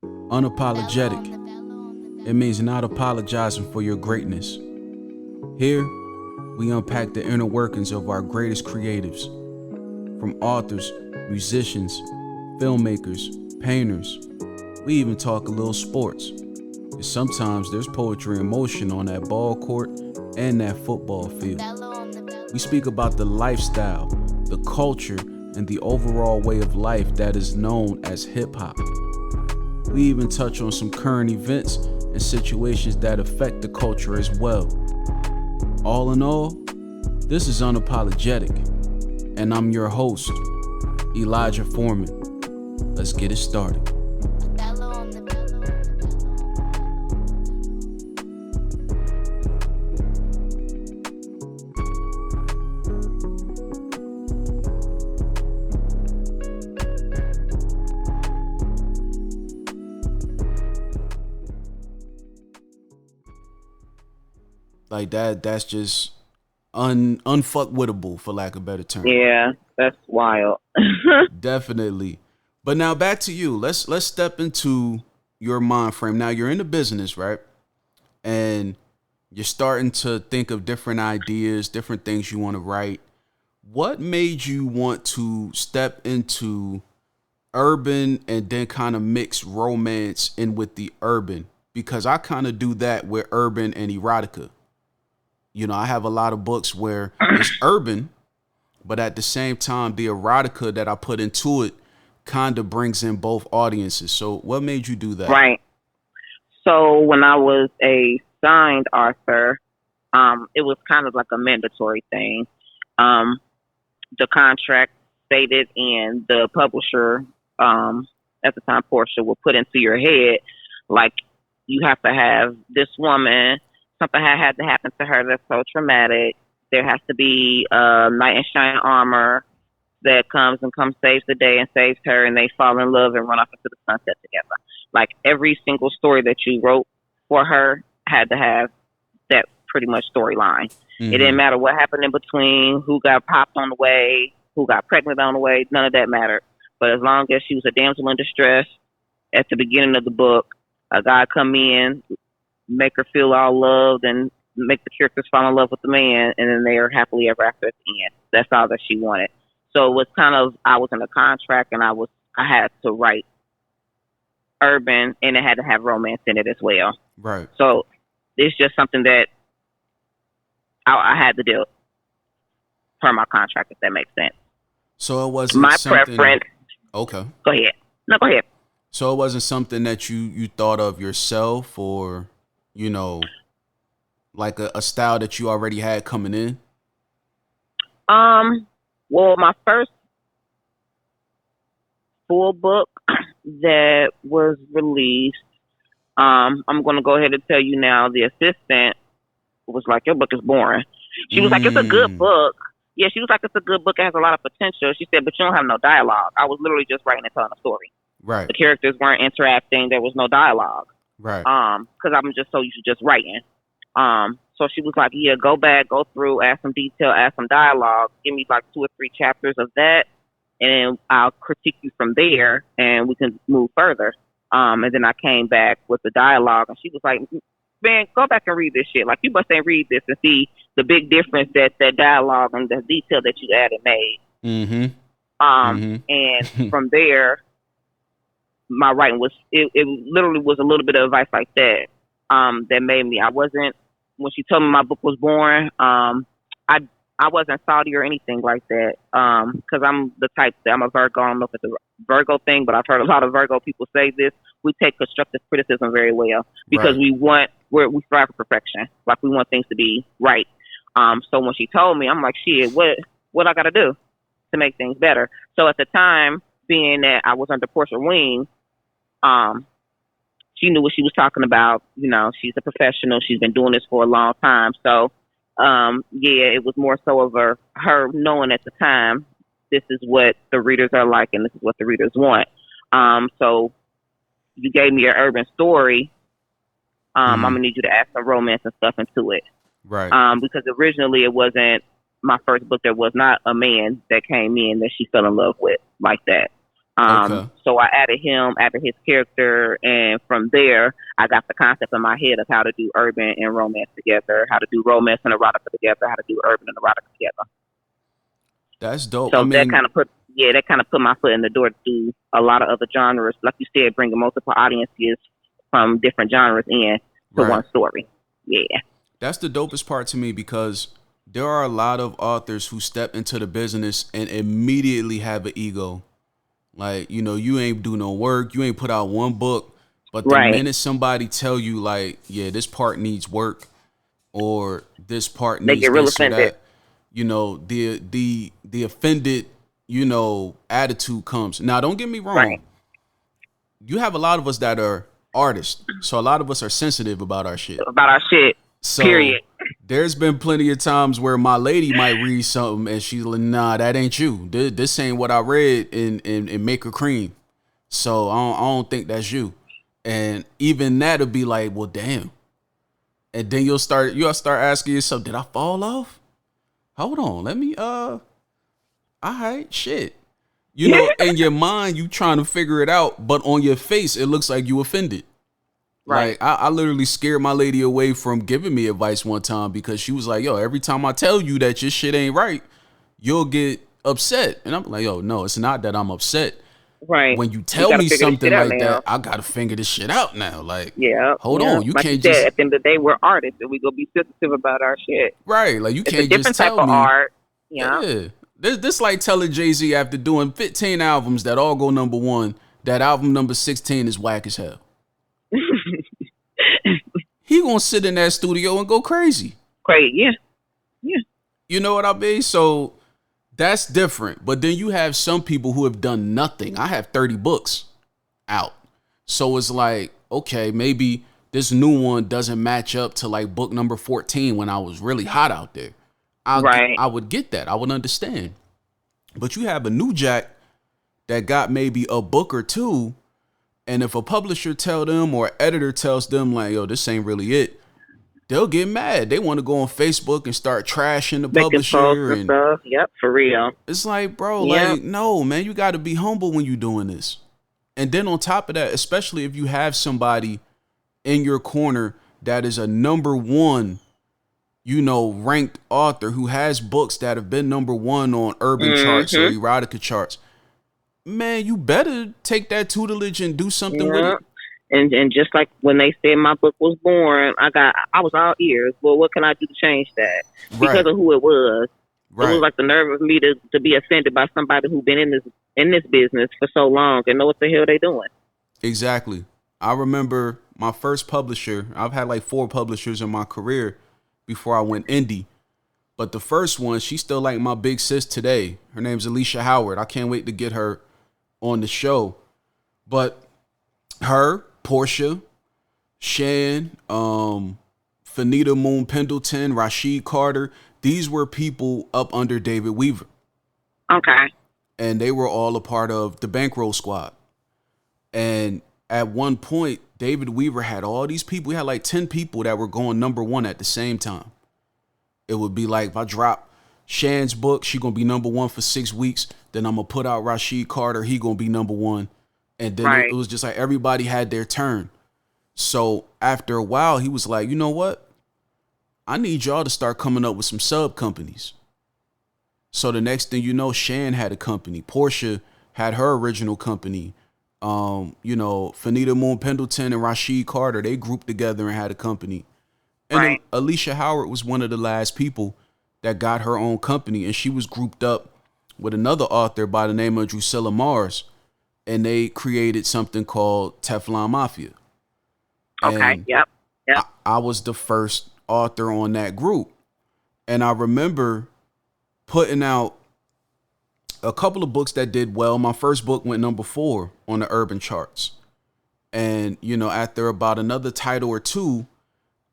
Unapologetic. It means not apologizing for your greatness. Here, we unpack the inner workings of our greatest creatives, from authors, musicians, filmmakers, painters. We even talk a little sports. And sometimes there's poetry in motion on that ball court and that football field. We speak about the lifestyle, the culture, and the overall way of life that is known as hip hop. We even touch on some current events and situations that affect the culture as well. All in all, this is Unapologetic, and I'm your host, Elijah Foreman. Let's get it started. Like that's just unfuckwittable, for lack of a better term. Yeah, that's wild. Definitely. But now back to you. Let's step into your mind frame. Now you're in the business, right? And you're starting to think of different ideas, different things you want to write. What made you want to step into urban and then kind of mix romance in with the urban? Because I kind of do that with urban and erotica. You know, I have a lot of books where it's urban, but at the same time, the erotica that I put into it kind of brings in both audiences. So what made you do that? Right. So when I was a signed author, it was kind of like a mandatory thing. The contract stated, and the publisher, at the time, Portia, will put into your head, like, you have to have this woman. Something had to happen to her that's so traumatic. There has to be a knight in shining armor that comes saves the day and saves her, and they fall in love and run off into the sunset together. Like, every single story that you wrote for her had to have that pretty much storyline. Mm-hmm. It didn't matter what happened in between, who got popped on the way, who got pregnant on the way, none of that mattered. But as long as she was a damsel in distress at the beginning of the book, a guy come in, make her feel all loved, and make the characters fall in love with the man, and then they are happily ever after at the end. That's all that she wanted. So it was kind of, I was in a contract, and I had to write urban, and it had to have romance in it as well. Right. So it's just something that I had to do per my contract, if that makes sense. So it wasn't my something... preference. Okay. Go ahead. No, go ahead. So it wasn't something that you thought of yourself, or, you know, like a style that you already had coming in? Well, my first full book that was released, I'm going to go ahead and tell you now, the assistant was like, your book is boring. She was like, it's a good book. Yeah, she was like, it's a good book. It has a lot of potential. She said, but you don't have no dialogue. I was literally just writing and telling a story. Right. The characters weren't interacting. There was no dialogue. Right. Because I'm just so used to just writing. So she was like, yeah, go back, go through, add some detail, add some dialogue. Give me like 2 or 3 chapters of that, and I'll critique you from there, and we can move further. And then I came back with the dialogue, and she was like, man, go back and read this shit. Like, you must ain't read this and see the big difference that dialogue and the detail that you added made. Mm-hmm. And from there, my writing was, it literally was a little bit of advice like that, that made me, when she told me my book was boring, I wasn't salty or anything like that. Cause I'm the type that I'm a Virgo. I don't know if it's a Virgo thing, but I've heard a lot of Virgo people say this. We take constructive criticism very well because right. we strive for perfection. Like, we want things to be right. So when she told me, I'm like, shit, what I got to do to make things better? So at the time, being that I was under Portia wing, she knew what she was talking about. You know, she's a professional. She's been doing this for a long time. So, yeah, it was more so of her knowing at the time, this is what the readers are like and this is what the readers want. So you gave me an urban story. I'm going to need you to add some romance and stuff into it. Right. Because originally it wasn't my first book. There was not a man that came in that she fell in love with like that. Okay. So I added him, added his character, and from there, I got the concept in my head of how to do urban and romance together, how to do romance and erotica together, how to do urban and erotica together. That's dope. I So that mean, kind of put, yeah, that kind of put my foot in the door to do a lot of other genres. Like you said, bringing multiple audiences from different genres in to right. one story. Yeah. That's the dopest part to me because there are a lot of authors who step into the business and immediately have an ego. Like, you ain't do no work, you ain't put out one book, but the Right. minute somebody tell you like, yeah, this part needs work or this part They needs get real this or offended. that, the offended, attitude comes. Now, don't get me wrong. Right. You have a lot of us that are artists. So a lot of us are sensitive about our shit. About our shit. So Period. there's been plenty of times where my lady might read something and she's like, nah, that ain't you. This ain't what I read in Make a Cream. So I don't think that's you. And even that'll be like, well, damn. And then you'll start asking yourself, did I fall off? Hold on, let me all right, shit. In your mind, you trying to figure it out, but on your face, it looks like you offended. Right. Like I literally scared my lady away from giving me advice one time because she was like, yo, every time I tell you that your shit ain't right, you'll get upset. And I'm like, yo, no, it's not that I'm upset. Right. When you You tell got to me figure this something shit out like now. that, I gotta figure this shit out now. Like, Yeah. hold Yeah. on, you Like you can't said, just at the end of the day, we're artists and we gonna be sensitive about our shit. right. Like you It's a can't just different type tell of me, art. Yeah. yeah. This like telling Jay-Z after doing 15 albums that all go number one, that album number 16 is whack as hell. He gonna sit in that studio and go crazy. Great. Yeah. Yeah. You know what I mean? So that's different. But then you have some people who have done nothing. I have 30 books out. So it's like, okay, maybe this new one doesn't match up to like book number 14 when I was really hot out there. Right. I would get that. I would understand. But you have a new jack that got maybe a book or two, and if a publisher tell them or editor tells them like, yo, this ain't really it, they'll get mad. They want to go on Facebook and start trashing the Making posts publisher, and and stuff. Yep. For real. it's like, bro, Yep. like, no, man, you got to be humble when you're doing this. And then on top of that, especially if you have somebody in your corner that is a number one, ranked author who has books that have been number one on urban charts or Mm-hmm. erotica charts, man, you better take that tutelage and do something with Yeah. it. And just like when they said my book was born, I was all ears. Well, what can I do to change that? Because Right, of who it was. It was right, like the nerve of me to be offended by somebody who been in this business for so long and know what the hell they doing. exactly. I remember my first publisher. I've had like 4 publishers in my career before I went indie. But the first one, she's still like my big sis today. Her name's Alicia Howard. I can't wait to get her on the show. But her, Portia, Shan, Fanita Moon Pendleton, Rashid Carter, these were people up under David Weaver. Okay. And they were all a part of the Bankroll Squad. And at one point, David Weaver had all these people. He had like 10 people that were going number one at the same time. It would be like, if I drop Shan's book, she gonna be number one for 6 weeks. Then I'm gonna put out Rashid Carter, he gonna be number one. And then it Right. was just like everybody had their turn. So after a while, he was like, you know what? I need y'all to start coming up with some sub companies. So the next thing you know, Shan had a company. Portia had her original company. Fanita Moon Pendleton and Rashid Carter, they grouped together and had a company. And then Right. Alicia Howard was one of the last people that got her own company, and she was grouped up with another author by the name of Drusilla Mars, and they created something called Teflon Mafia. Okay. And Yep. Yep. I was the first author on that group. And I remember putting out a couple of books that did well. My first book went number 4 on the urban charts. And, after about another title or two,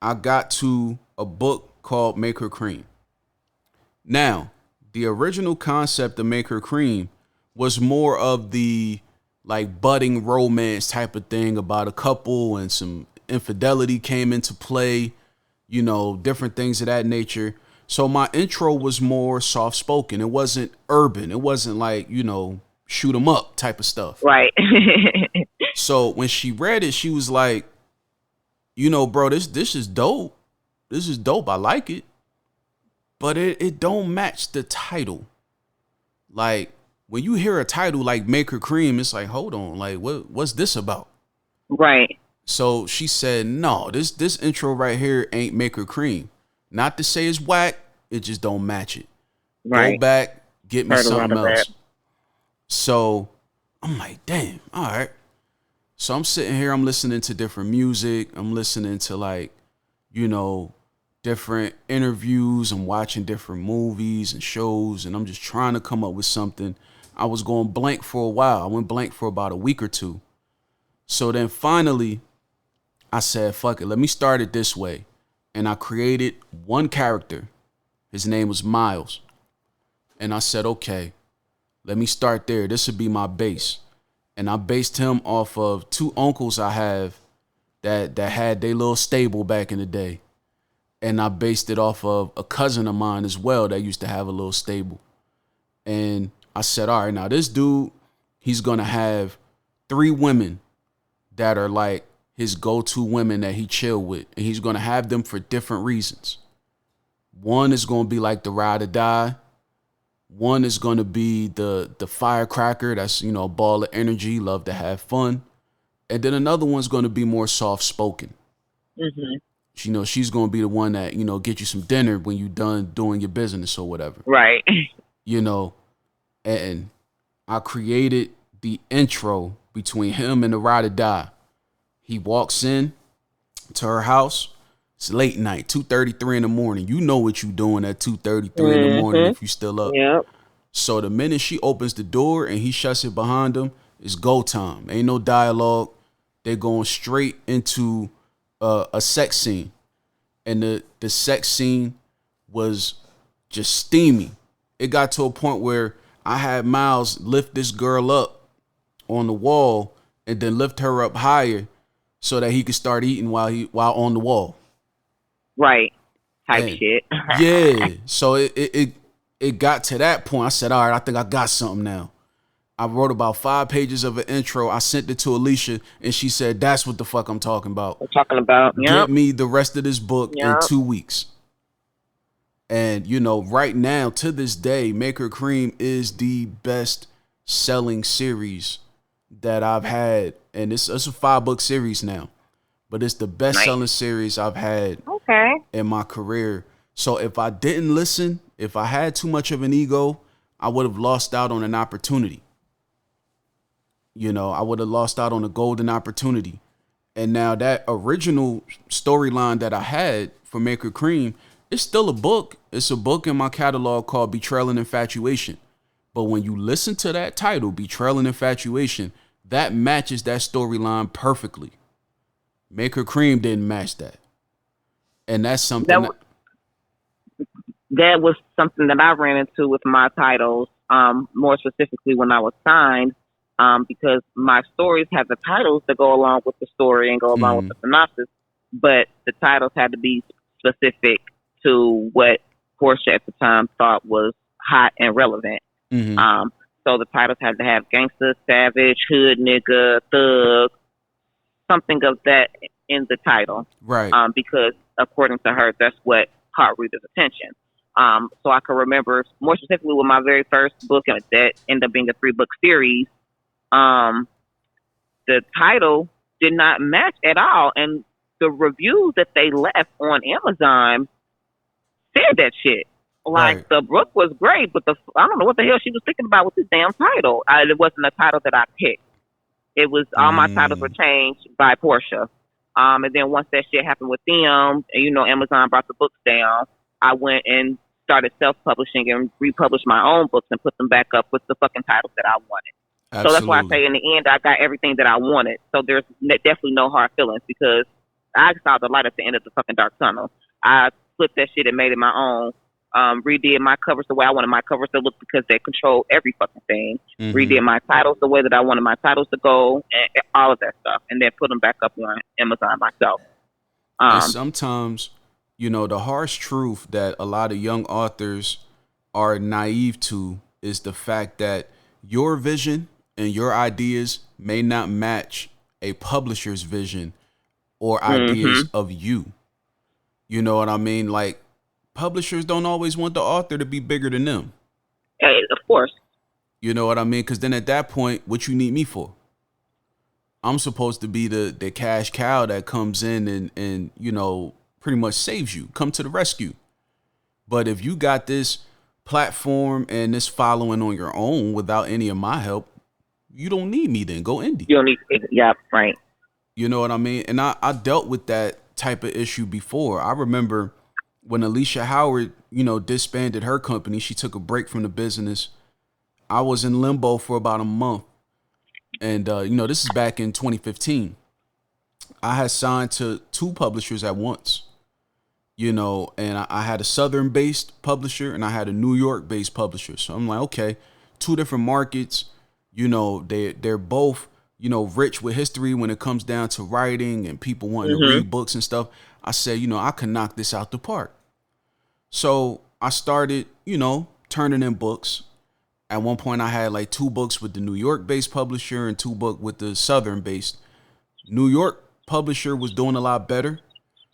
I got to a book called Make Her Cream. Now, the original concept of Make Her Cream was more of the like budding romance type of thing about a couple, and some infidelity came into play, different things of that nature. So my intro was more soft spoken. It wasn't urban. It wasn't like, shoot 'em up type of stuff. Right. So when she read it, she was like, you know, bro, this is dope. This is dope. I like it. But it don't match the title. Like when you hear a title like Make Her Cream, it's like, hold on, like what's this about? Right. So she said, no, this intro right here ain't Make Her Cream. Not to say it's whack, it just don't match it. Right. Go back, get me Heard a lot something of that. else. So I'm like, damn, all right. So I'm sitting here, I'm listening to different music. I'm listening to like, you know, different interviews. I'm watching different movies and shows, and I'm just trying to come up with something. I was going blank for a while. I went blank for about a week or two. So then finally, I said, fuck it, let me start it this way. And I created one character. His name was Miles. And I said, okay, let me start there. This would be my base. And I based him off of two uncles I have that had their little stable back in the day. And I based it off of a cousin of mine as well that used to have a little stable. And I said, all right, now this dude, he's going to have 3 women that are like his go-to women that he chill with. And he's going to have them for different reasons. One is going to be like the ride or die. One is going to be the firecracker. That's, you know, a ball of energy, love to have fun. And then another one's going to be more soft-spoken. Mm-hmm. You know, she's going to be the one that, you know, get you some dinner when you're done doing your business or whatever. Right. You know, and I created the intro between him and the ride or die. He walks in to her house. It's late night, 2:33 in the morning. You know what you doing at 2:33 in the morning if you still up. Yep. So the minute she opens the door and he shuts it behind him, it's go time. Ain't no dialogue. They're going straight into a sex scene. And the sex scene was just steamy. It got to a point where I had Miles lift this girl up on the wall and then lift her up higher so that he could start eating while on the wall. Right. Type And, shit. yeah. So it got to that point. I said, all right, I think I got something now. I wrote about 5 pages of an intro. I sent it to Alicia, and she said, that's what the fuck I'm talking about. We're talking about, Get me the rest of this book in Yep. 2 weeks. And, you know, right now, to this day, Make Her Cream is the best selling series that I've had. And it's a 5-book series now. But it's the best selling series I've had in my career. So if I didn't listen, if I had too much of an ego, I would have lost out on an opportunity. You know, I would have lost out on a golden opportunity. And now that original storyline that I had for Make Her Cream, it's still a book. It's a book in my catalog called Betrayal and Infatuation. But when you listen to that title, Betrayal and Infatuation, that matches that storyline perfectly. Make Her Cream didn't match that. And that's something that was something that I ran into with my titles, more specifically when I was signed, because my stories have the titles that go along with the story and go along with the synopsis, but the titles had to be specific to what Portia at the time thought was hot and relevant. Mm-hmm. So the titles had to have gangster, savage, hood, nigga, thug, something of that in the title. Right. Because according to her, that's what caught readers' attention. So I can remember more specifically with my very first book that ended up being a 3-book series. The title did not match at all, and the reviews that they left on Amazon said that shit. Like, the book was great, but I don't know what the hell she was thinking about with this damn title. It wasn't a title that I picked. It was all my titles were changed by Portia. And then once that shit happened with them, and you know, Amazon brought the books down, I went and started self-publishing and republished my own books and put them back up with the fucking titles that I wanted. Absolutely. So that's why I say in the end, I got everything that I wanted. So there's definitely no hard feelings because I saw the light at the end of the fucking dark tunnel. I flipped that shit and made it my own. Redid my covers the way I wanted my covers to look because they control every fucking thing. Mm-hmm. Redid my titles the way that I wanted my titles to go and all of that stuff. And then put them back up on Amazon myself. And sometimes, you know, the harsh truth that a lot of young authors are naive to is the fact that your vision and your ideas may not match a publisher's vision or ideas Mhm. of you. You know what I mean? Like, publishers don't always want the author to be bigger than them. Hey, of course. You know what I mean? Because then at that point, what you need me for? I'm supposed to be the cash cow that comes in and pretty much saves you, come to the rescue. But if you got this platform and this following on your own without any of my help, you don't need me then. Go indie. You don't need. Yeah, right. You know what I mean? And I dealt with that type of issue before. I remember when Alicia Howard, disbanded her company, she took a break from the business. I was in limbo for about a month. And, this is back in 2015. I had signed to two publishers at once, and I had a Southern based publisher and I had a New York based publisher. So I'm like, okay, two different markets, they're both, rich with history when it comes down to writing and people wanting to Mhm. read books and stuff. I said, I can knock this out the park. So I started, turning in books. At one point, I had like two books with the New York-based publisher and two books with the Southern-based. New York publisher was doing a lot better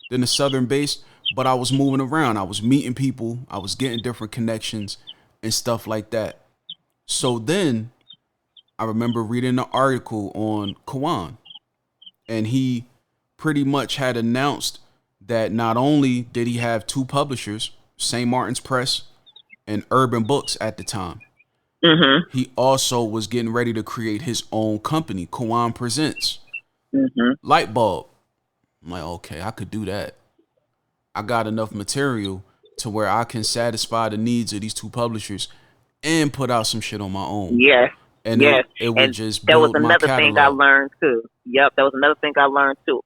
than the Southern-based, but I was moving around. I was meeting people. I was getting different connections and stuff like that. So then I remember reading an article on Kawan, and he pretty much had announced that not only did he have two publishers, St. Martin's Press and Urban Books at the time, Mhm. he also was getting ready to create his own company, Kawan Presents. Mhm. Light bulb. I'm like, okay, I could do that. I got enough material to where I can satisfy the needs of these two publishers and put out some shit on my own. Yes. And it, Yes. it would And just that was build my another thing I catalog. learned too. Yep, that was another thing I learned too.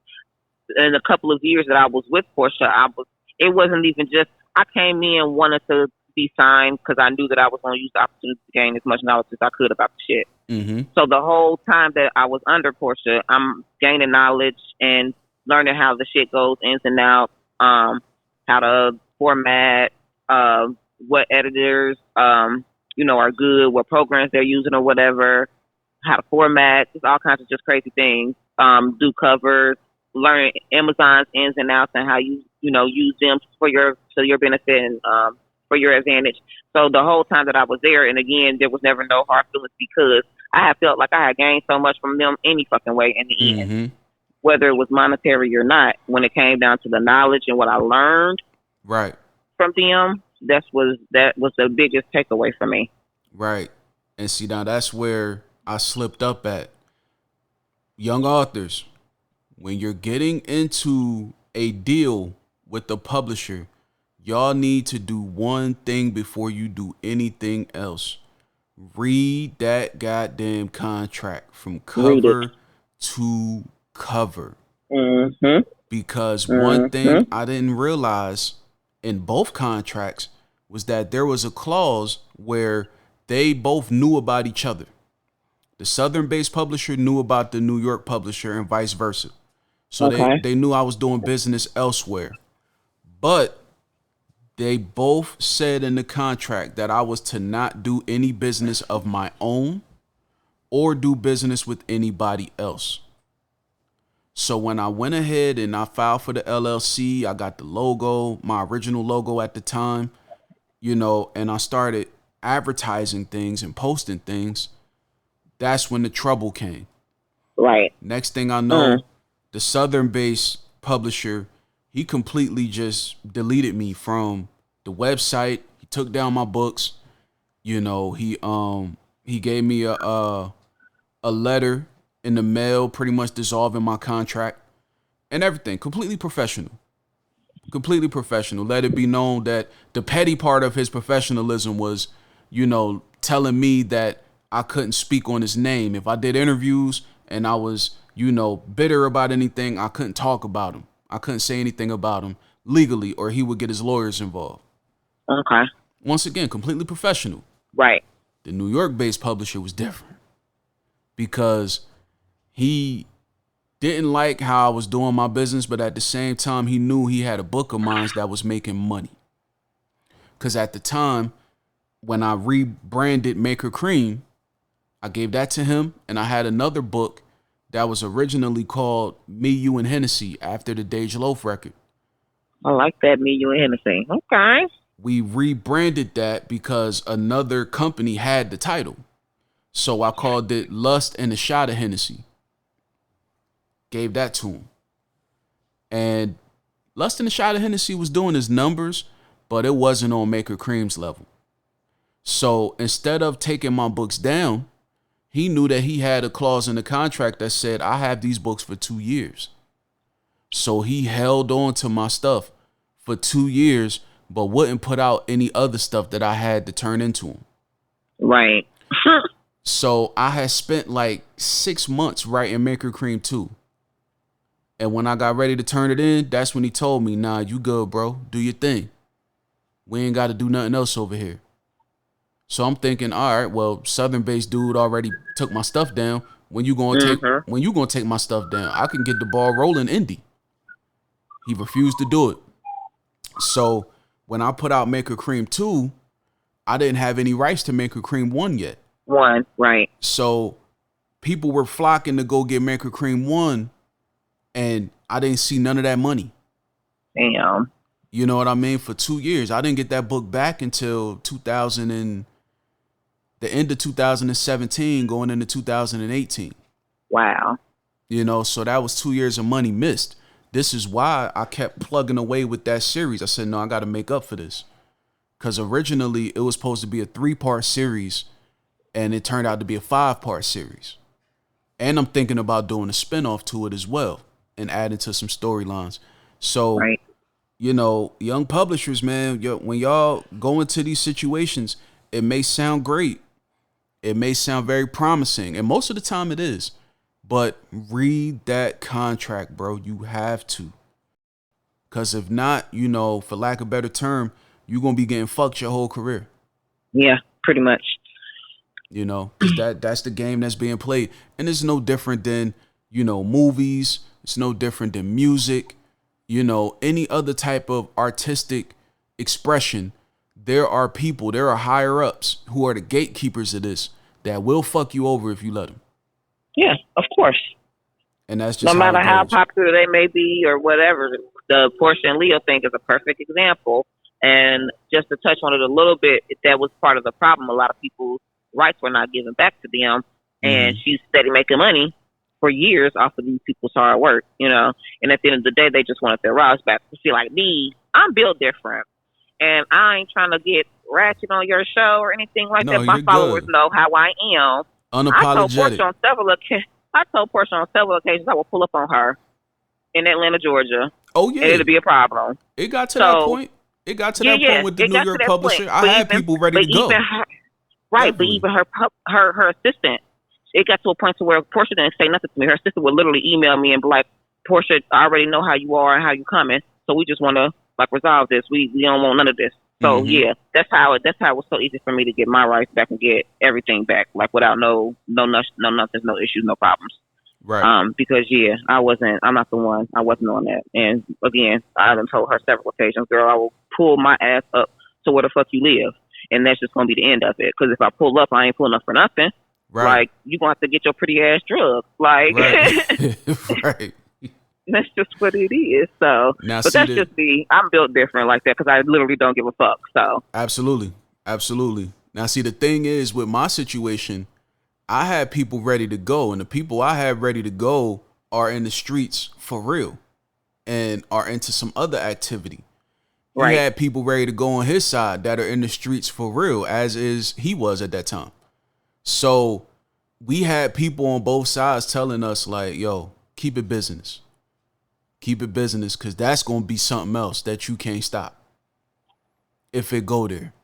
In a couple of years that I was with Portia, it wasn't even just, I came in wanted to be signed because I knew that I was going to use the opportunity to gain as much knowledge as I could about the shit. Mm-hmm. So the whole time that I was under Portia, I'm gaining knowledge and learning how the shit goes ins and outs, how to format, what editors, are good, what programs they're using or whatever, how to format, just all kinds of just crazy things. Do covers, learn Amazon's ins and outs and how use them for your benefit and for your advantage. So the whole time that I was there, and again, there was never no hard feelings because I had felt like I had gained so much from them any fucking way in the end, Mm-hmm. whether it was monetary or not. When it came down to the knowledge and what I learned Right. from them, that was the biggest takeaway for me. Right. And see, now that's where I slipped up at. Young authors, when you're getting into a deal with the publisher, y'all need to do one thing before you do anything else. Read that goddamn contract from Read it. cover to cover. Mhm. Because one thing Mhm. I didn't realize in both contracts was that there was a clause where they both knew about each other. The Southern based publisher knew about the New York publisher and vice versa. So Okay. they knew I was doing business elsewhere. But they both said in the contract that I was to not do any business of my own or do business with anybody else. So when I went ahead and I filed for the LLC, I got the logo, my original logo at the time, and I started advertising things and posting things. That's when the trouble came. Right. Next thing I know, the Southern based publisher, he completely just deleted me from the website. He took down my books. He gave me a letter in the mail pretty much dissolving my contract and everything. Completely professional. Completely professional. Let it be known that the petty part of his professionalism was, telling me that I couldn't speak on his name. If I did interviews and I was, bitter about anything, I couldn't talk about him. I couldn't say anything about him legally or he would get his lawyers involved. Okay. Once again, completely professional. Right. The New York-based publisher was different because he didn't like how I was doing my business, but at the same time, he knew he had a book of mine that was making money. Because at the time, when I rebranded Maker Cream, I gave that to him, and I had another book that was originally called Me, You, and Hennessy after the Dej Loaf record. I like that. Me, you, and Hennessy. Okay. We rebranded that because another company had the title. So I called it Lust and a Shot of Hennessy. Gave that to him. And Lust and a Shot of Hennessy was doing his numbers, but it wasn't on Maker Cream's level. So instead of taking my books down, he knew that he had a clause in the contract that said, I have these books for 2 years. So he held on to my stuff for 2 years, but wouldn't put out any other stuff that I had to turn into him. Right. So I had spent like 6 months writing Maker Cream 2. And when I got ready to turn it in, that's when he told me, nah, you good, bro. Do your thing. We ain't got to do nothing else over here. So I'm thinking, all right, well, Southern-based dude already took my stuff down. When you gonna take my stuff down? I can get the ball rolling indie. He refused to do it. So when I put out Maker Cream 2, I didn't have any rights to Maker Cream 1 yet. 1, right. So people were flocking to go get Maker Cream 1, and I didn't see none of that money. Damn. You know what I mean? For 2 years. I didn't get that book back until the end of 2017 going into 2018. Wow. You know, so that was 2 years of money missed. This is why I kept plugging away with that series. I said, no, I got to make up for this. Because originally it was supposed to be a 3-part series, and it turned out to be a 5-part series. And I'm thinking about doing a spinoff to it as well and adding to some storylines. So, right. You know, young publishers, man, when y'all go into these situations, it may sound great. It may sound very promising. And most of the time it is. But read that contract, bro. You have to. Because if not, you know, for lack of a better term, you're going to be getting fucked your whole career. Yeah, pretty much. You know, because that's the game that's being played. And it's no different than, you know, movies. It's no different than music. You know, any other type of artistic expression. There are people, there are higher ups who are the gatekeepers of this that will fuck you over if you let them. Yeah, of course. And that's just no matter how goes. popular they may be or whatever. The Portia and Leo thing is a perfect example. And just to touch on it a little bit, that was part of the problem. A lot of people's rights were not given back to them. And she's steady making money for years off of these people's hard work, you know. And at the end of the day, they just wanted their rights back. To see, like me, I'm built different. And I ain't trying to get ratchet on your show or anything like that. My followers know how I am. Unapologetic. I told Portia on several occasions I will pull up on her in Atlanta, Georgia. Oh, yeah. And it'll be a problem. It got to that point. It got to that point with the New York publisher. I had people ready to go. But even her assistant, it got to a point to where Portia didn't say nothing to me. Her assistant would literally email me and be like, Portia, I already know how you are and how you coming, so we just want to resolve this. We don't want none of this. So yeah, that's how it was so easy for me to get my rights back and get everything back, without no nothing, no issues, no problems. Right. Because I'm not the one. I wasn't on that. And again, I done told her several occasions, girl, I will pull my ass up to where the fuck you live. And that's just going to be the end of it. Because if I pull up, I ain't pulling up for nothing. Right. You going to have to get your pretty ass drugs. Right. Right. That's just what it is. So, now, but that's just me. I'm built different like that because I literally don't give a fuck. So, absolutely. Now, see, the thing is with my situation, I had people ready to go, and the people I had ready to go are in the streets for real and are into some other activity. Right. He had people ready to go on his side that are in the streets for real, as is he was at that time. So we had people on both sides telling us like, yo, keep it business. Keep it business, because that's going to be something else that you can't stop if it go there.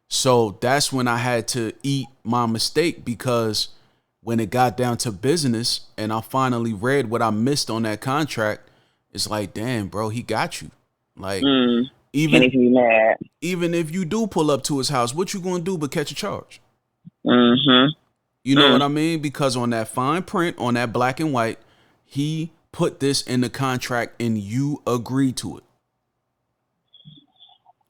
So that's when I had to eat my mistake, because when it got down to business and I finally read what I missed on that contract, it's like, damn, bro, he got you. Like, even if you do pull up to his house, what you going to do but catch a charge? You know what I mean? Because on that fine print, on that black and white, he put this in the contract and you agree to it.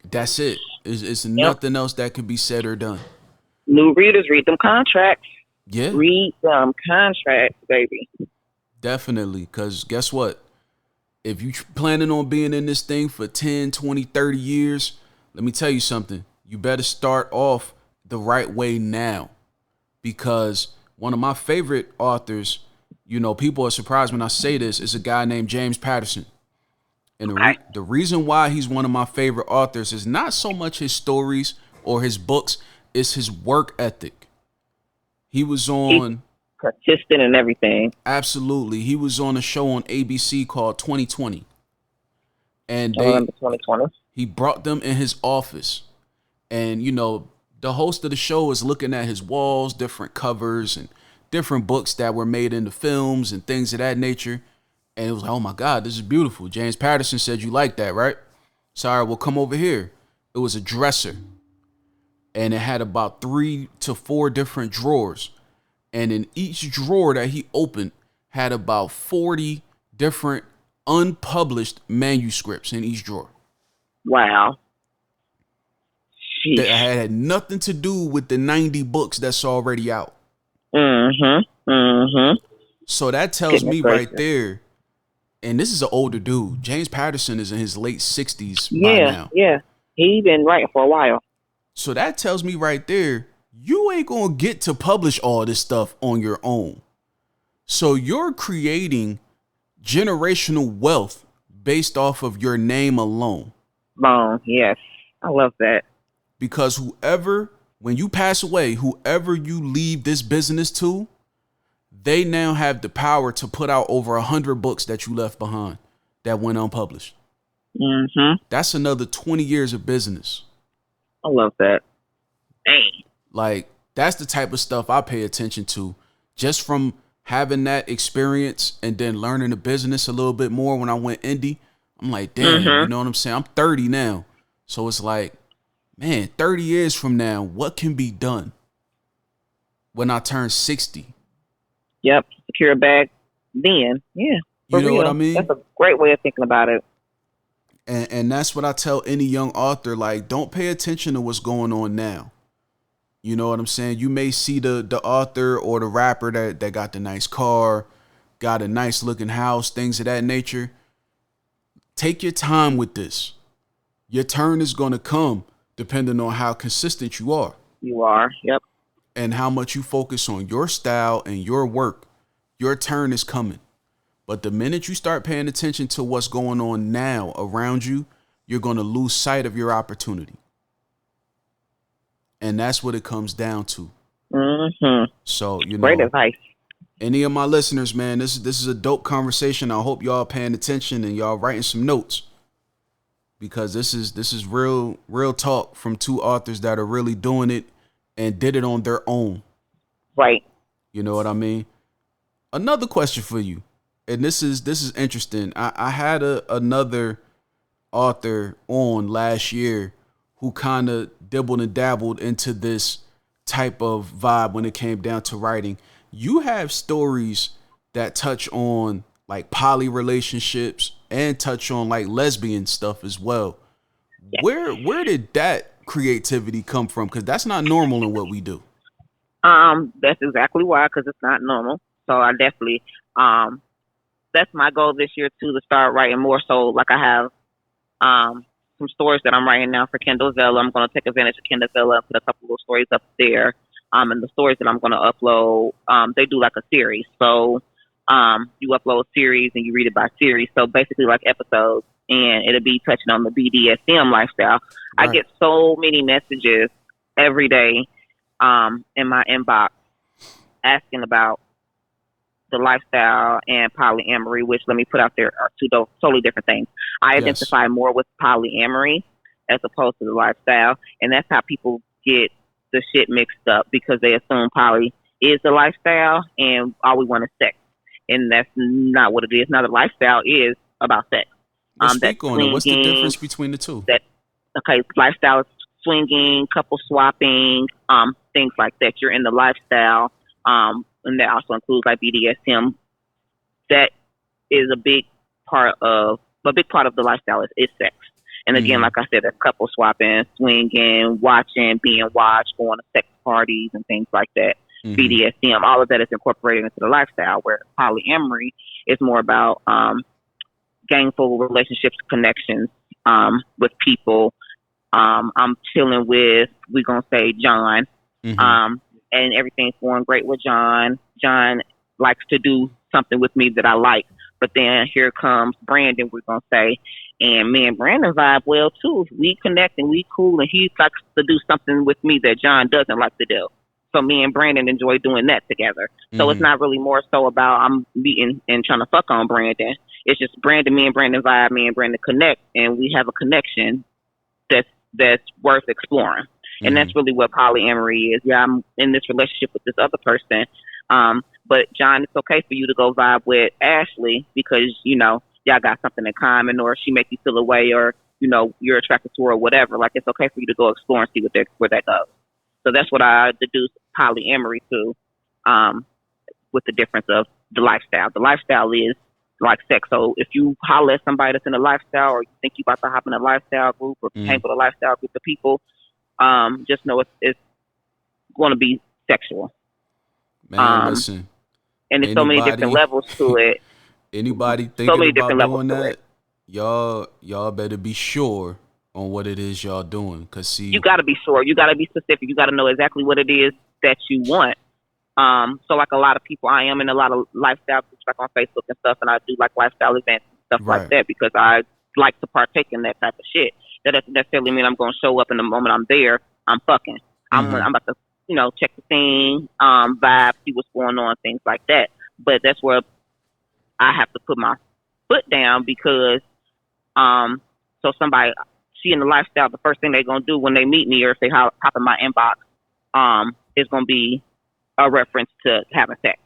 That's it. It's nothing else that can be said or done. New readers read them contracts. Yeah, Read them contracts, baby. definitely. Because guess what? If you planning on being in this thing for 10, 20, 30 years, let me tell you something. You better start off the right way now. Because one of my favorite authors, people are surprised when I say this, is a guy named James Patterson. And Okay. the reason why he's one of my favorite authors is not so much his stories or his books, it's his work ethic. He was He's on, consistent and everything. absolutely, he was on a show on ABC called 2020. And I remember 2020. he brought them in his office. And, the host of the show is looking at his walls, different covers and different books that were made into films and things of that nature. And it was like, oh my God, this is beautiful. James Patterson said you like that, right? Sorry, we'll come over here. It was a dresser. And it had about 3 to 4 different drawers. And in each drawer that he opened had about 40 different unpublished manuscripts in each drawer. Wow. That Sheesh. had nothing to do with the 90 books that's already out. Mm-hmm. Mm-hmm. So that tells Goodness me right gracious. there, and this is an older dude. James Patterson is in his late 60s by Yeah, now. yeah. He been writing for a while. So that tells me right there, you ain't gonna get to publish all this stuff on your own. So you're creating generational wealth based off of your name alone. Bone, yes. I love that. Because when you pass away, whoever you leave this business to, they now have the power to put out over 100 books that you left behind that went unpublished. Mm-hmm. That's another 20 years of business. I love that. Dang. Like, that's the type of stuff I pay attention to just from having that experience and then learning the business a little bit more when I went indie. I'm like, damn, you Mm-hmm. know what I'm saying? I'm 30 now. So it's like, man, 30 years from now, what can be done when I turn 60? Yep. Secure a bag then. Yeah. For You know what I real. That's mean? a great way of thinking about it. And that's what I tell any young author, like, don't pay attention to what's going on now. You know what I'm saying? You may see the author or the rapper that got the nice car, got a nice looking house, things of that nature. Take your time with this. Your turn is going to come depending on how consistent you are You are. Yep. and how much you focus on your style and your work. Your turn is coming. But the minute you start paying attention to what's going on now around you, you're going to lose sight of your opportunity. And that's what it comes down to. Mm-hmm. So, Great advice. any of my listeners, man, this is a dope conversation. I hope y'all paying attention and y'all writing some notes, because this is real talk from two authors that are really doing it and did it on their own. Right. You know what I mean? Another question for you, and this is interesting. I had another author on last year who kind of dibbled and dabbled into this type of vibe when it came down to writing. You have stories that touch on like poly relationships and touch on like lesbian stuff as well. Yeah. Where did that creativity come from? Because that's not normal in what we do. That's exactly why, because it's not normal. So I definitely, um, that's my goal this year too, to start writing more. So like I have, some stories that I'm writing now for Kindle Vella. I'm going to take advantage of Kindle Vella and put a couple of stories up there. And the stories that I'm going to upload, they do like a series. So, you upload a series and you read it by series. So basically like episodes, and it'll be touching on the BDSM lifestyle. I Right. get so many messages every day, in my inbox asking about the lifestyle and polyamory, which let me put out there are two totally different things. I Yes. identify more with polyamory as opposed to the lifestyle, and that's how people get the shit mixed up, because they assume poly is the lifestyle and all we want is sex, and that's not what it is. Now the lifestyle is about sex. Well, That speak on it. What's the swinging, difference between the two? that okay, lifestyle is swinging, couple swapping, things like that. You're in the lifestyle, and that also includes like BDSM. That is a big part of the lifestyle is sex. And again, Mm-hmm. like I said, there's couple swapping, swinging, watching, being watched, going to sex parties and things like that. BDSM, all of that is incorporated into the lifestyle. Where polyamory is more about gainful relationships, connections with people. I'm chilling with, we're gonna say, John, and everything's going great with John. John likes to do something with me that I like, but then here comes Brandon, we're gonna say, and me and Brandon vibe well too. We connect and we cool, and he likes to do something with me that John doesn't like to do. So me and Brandon enjoy doing that together. So it's not really more so about I'm meeting and trying to fuck on Brandon. It's just Brandon, me and Brandon vibe, me and Brandon connect, and we have a connection that's worth exploring. And that's really what polyamory is. Yeah, I'm in this relationship with this other person, but John, it's okay for you to go vibe with Ashley because, you know, y'all got something in common, or she make you feel away, or, you know, you're attracted to her or whatever. Like, it's okay for you to go explore and see where that goes. So that's what I deduce polyamory to, with the difference of the lifestyle. The lifestyle is like sex. So if you holler at somebody that's in a lifestyle, or you think you about to hop in a lifestyle group, or hang with a lifestyle group of people, just know it's going to be sexual. Man, listen. And there's so many different levels to it. Anybody thinking about doing that, y'all better be sure on what it is y'all doing. Cause see, you got to be sure. You got to be specific. You got to know exactly what it is that you want. So like a lot of people, I am in a lot of lifestyle groups, like on Facebook and stuff, and I do like lifestyle events and stuff like that because I like to partake in that type of shit. That doesn't necessarily mean I'm going to show up, and the moment I'm there, I'm fucking. I'm about to, you know, check the scene, vibe, see what's going on, things like that. But that's where I have to put my foot down because, so somebody, she in the lifestyle, the first thing they're going to do when they meet me or if they hop in my inbox, is going to be a reference to having sex.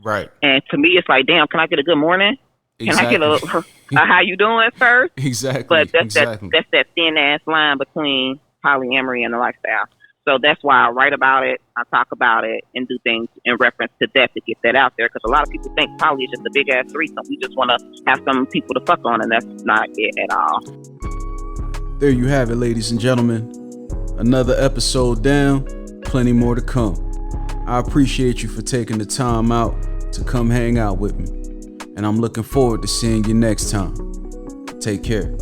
Right. And to me, it's like, damn, can I get a good morning? Exactly. Can I get a how you doing first? Exactly. But that's that thin ass line between polyamory and the lifestyle. So that's why I write about it, I talk about it, and do things in reference to that to get that out there. Because a lot of people think poly is just a big ass threesome. We just want to have some people to fuck on, and that's not it at all. There you have it, ladies and gentlemen. Another episode down, plenty more to come. I appreciate you for taking the time out to come hang out with me. And I'm looking forward to seeing you next time. Take care.